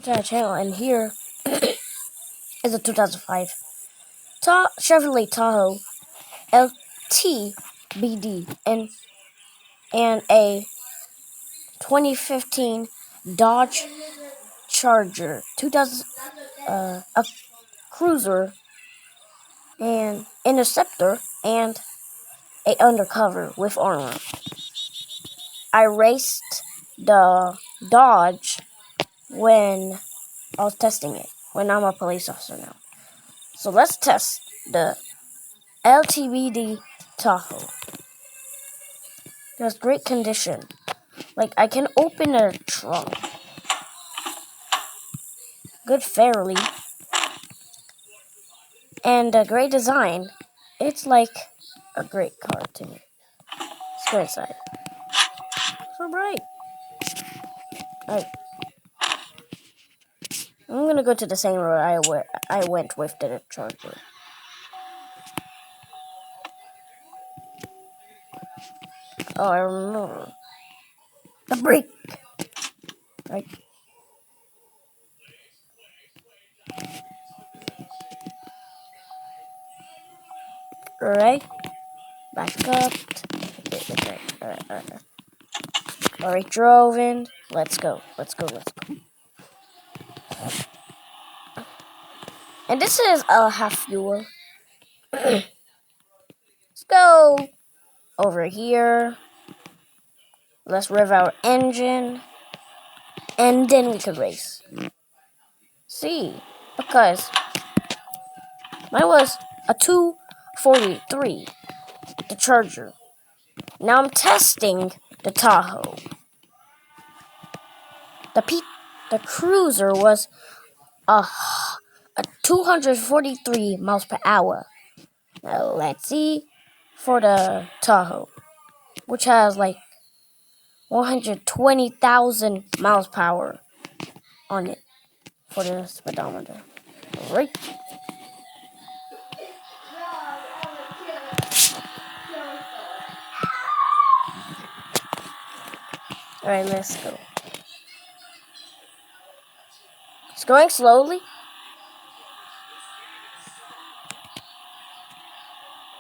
to our channel, and here is a 2005 Chevrolet Tahoe LT BD and a 2015 Dodge Charger 2000 a cruiser, and interceptor, and a undercover with armor. I raced the Dodge when I was testing it, when I'm a police officer now. So let's test the LTBD Tahoe. It has great condition. Like, I can open a trunk. Good fairly. And a great design. It's like a great car to me. Let's go inside. So bright. Alright. I'm gonna go to the same road I went with the Charger. Oh, I remember. The brake! Right. Alright. Back up. Okay. Alright. Alright, drove in. Let's go. And this is a half fuel. Let's go over here. Let's rev our engine. And then we could race. See, because mine was a 243, the Charger. Now I'm testing the Tahoe. The cruiser was a 243 miles per hour. Now let's see for the Tahoe, which has like 120,000 miles per hour on it for the speedometer. Alright. Alright, let's go. It's going slowly.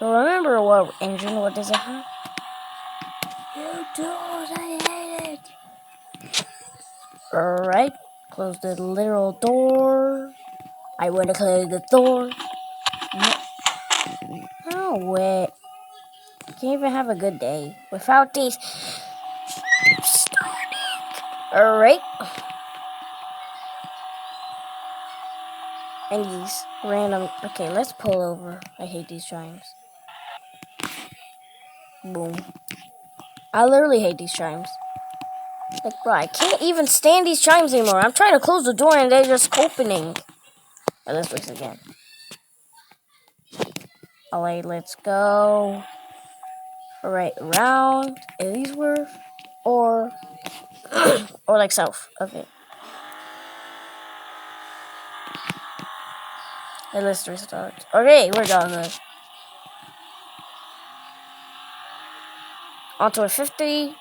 Remember what engine? What does it have? You doors, I hate it. Alright, close the literal door. I want to close the door. Oh, wait. Can't even have a good day without these starting. Alright. And these random. Okay, let's pull over. I hate these chimes. Boom. I literally hate these chimes. Like, bro, I can't even stand these chimes anymore. I'm trying to close the door and they're just opening. Right, let's race again. Alright, let's go. Alright, round. Ellsworth. Or like south. Okay. Hey, let's restart. Okay, we're done. Onto a 50.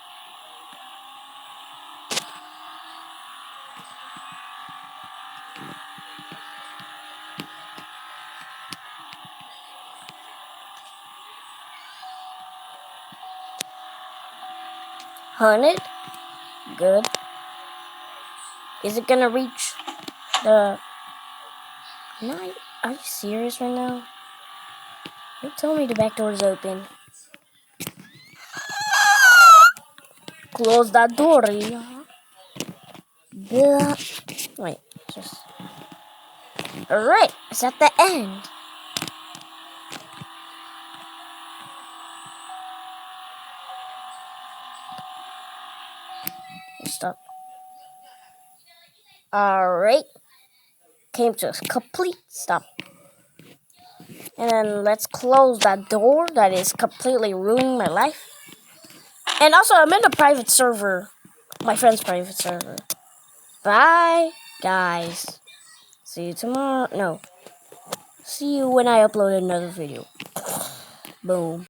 Hunted. Good. Is it gonna reach the night? Are you serious right now? Don't tell me the back door is open. Close that door. Wait, just. Alright, it's at the end. Stop. Alright. Came to a complete stop. And then let's close that door that is completely ruining my life. And also, I'm in a private server. My friend's private server. Bye, guys. See you tomorrow. No. See you when I upload another video. Boom.